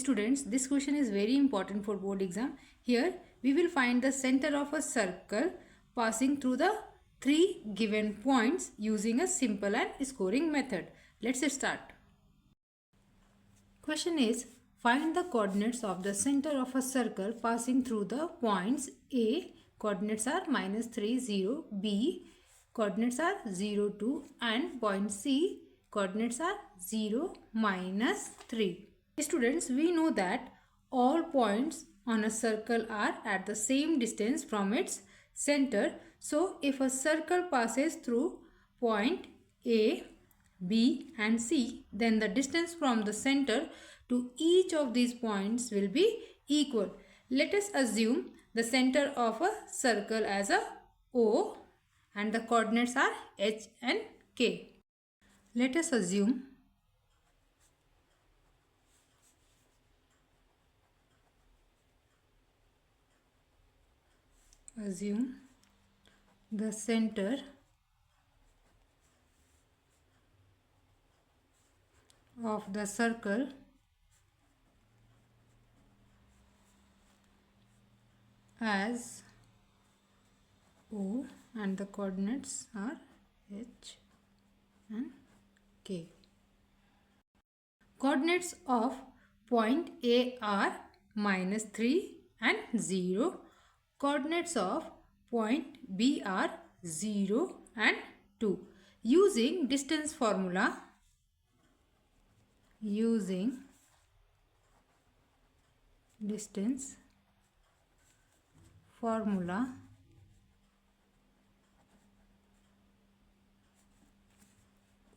Students, this question is very important for board exam. Here we will find the center of a circle passing through the three given points using a simple and scoring method. Let's start. Question is, find the coordinates of the center of a circle passing through the points A. Coordinates are -3, 0, B. Coordinates are 0, 2 and point C. Coordinates are 0, -3. Students, we know that all points on a circle are at the same distance from its center. So, if a circle passes through point A, B and C, then the distance from the center to each of these points will be equal. Let us assume the center of a circle as a O and the coordinates are H and K. Let us assume the center of the circle as O and the coordinates are H and K. Coordinates of point A are -3 and 0. Coordinates of point B are 0 and 2. Using distance formula,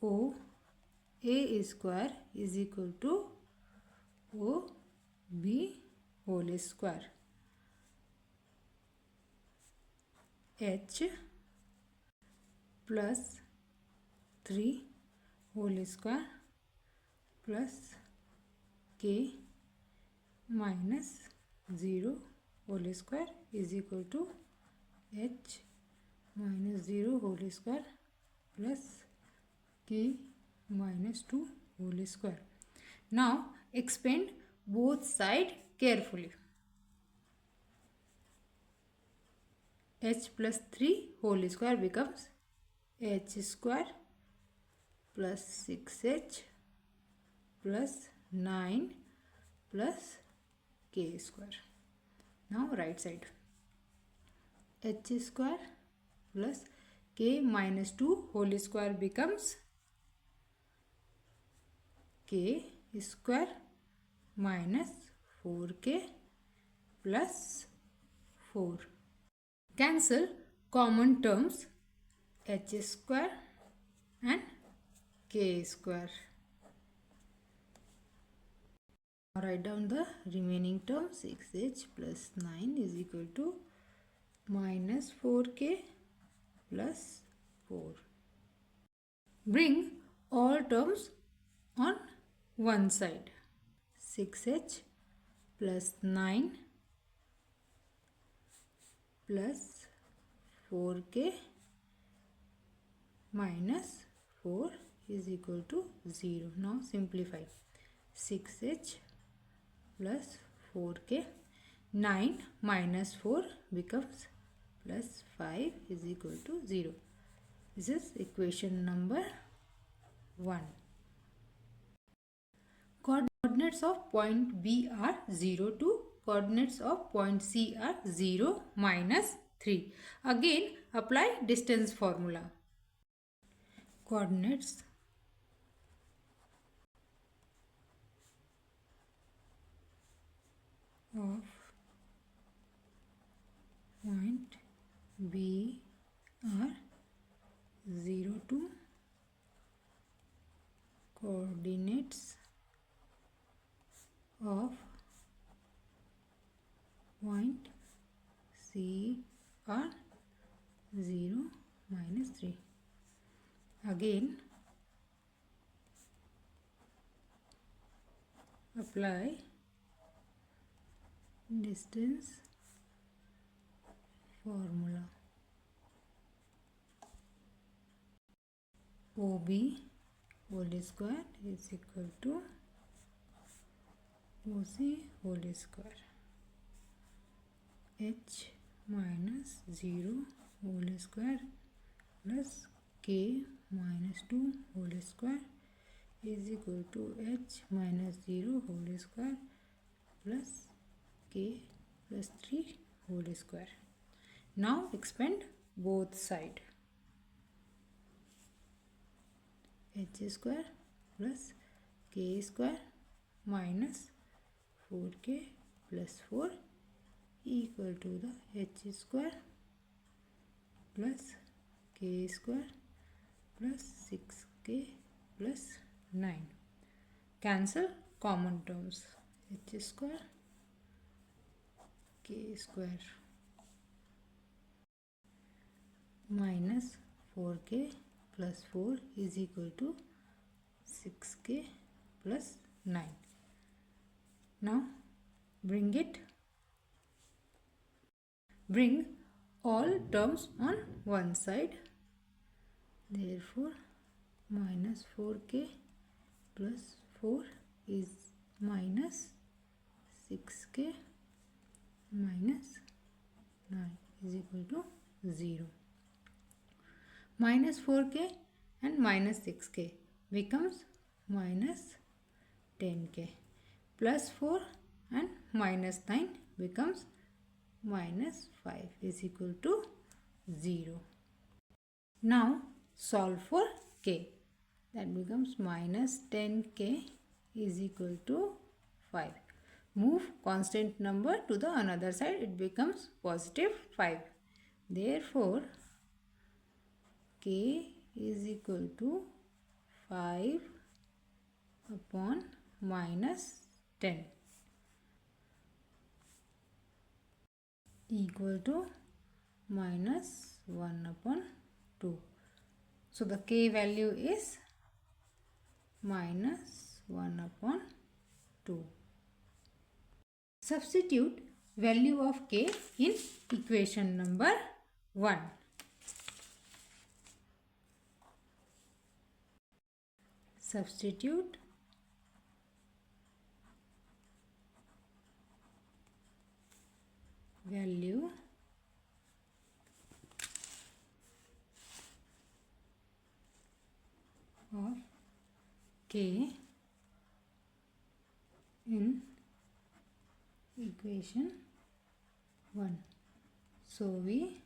O A square is equal to O B whole square. H plus 3 whole square plus K minus 0 whole square is equal to H minus 0 whole square plus K minus 2 whole square. Now expand both sides carefully. H plus 3 whole square becomes H square plus 6H plus 9 plus K square. Now right side. H square plus K minus 2 whole square becomes K square minus 4K plus 4. Cancel common terms H square and K square. Write down the remaining term. 6H plus 9 is equal to minus 4K plus 4. Bring all terms on one side. 6H plus 9 plus 4K minus 4 is equal to 0. Now simplify. 6H plus 4K. 9 minus 4 becomes plus 5 is equal to 0. This is equation number 1. Coordinates of point B are 0, 2. Coordinates of point C are 0, -3. Again, apply distance formula. Coordinates of point B are 0, 2. Coordinates of point C are 0, -3. Again, apply distance formula. OB whole square is equal to OC whole square. H minus 0 whole square plus K minus 2 whole square is equal to H minus 0 whole square plus K plus 3 whole square. Now expand both sides. H square plus K square minus 4K plus 4 equal to the H square plus K square plus 6K plus 9. Cancel common terms. H square K square minus 4K plus 4 is equal to 6K plus 9. Now bring all terms on one side. Therefore minus 4K plus 4 is minus 6K minus 9 is equal to 0. Minus 4K and minus 6K becomes minus 10K. Plus 4 and minus 9 becomes minus 5 is equal to 0. Now solve for K. That becomes minus 10K is equal to 5. Move constant number to the another side. It becomes positive 5. Therefore, K is equal to 5 upon minus 10 equal to minus 1 upon 2. So the K value is minus 1 upon 2. Substitute value of K in equation number 1. Substitute value of K in equation 1. So we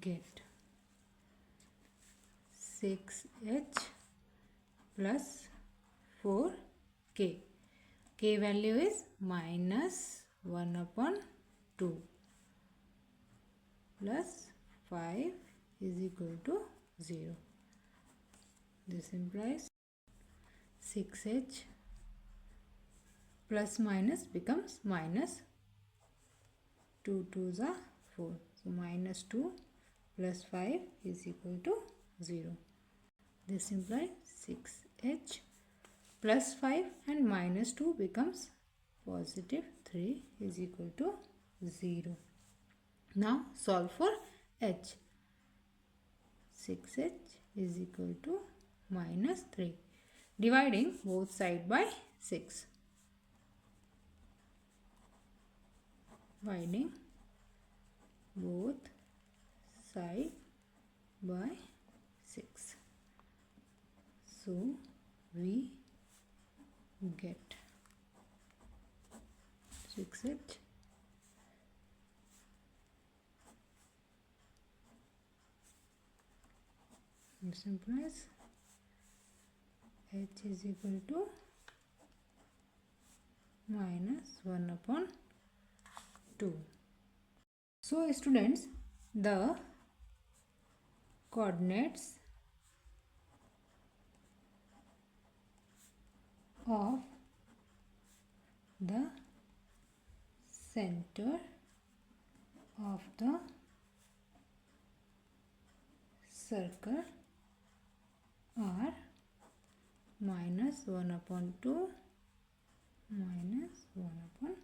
get 6H plus 4K. K value is minus 1 upon 2 plus 5 is equal to 0. This implies 6H plus minus becomes minus 2 2s are 4. So minus 2 plus 5 is equal to 0. This implies 6H plus 5 and minus 2 becomes positive 3 is equal to 0. Now solve for H. 6H is equal to minus 3. Dividing both sides by 6. Dividing both sides by 6. So we get 6H this implies H is equal to minus 1 upon 2. So students, the coordinates of the center of the circle are minus 1 upon 2, minus 1 upon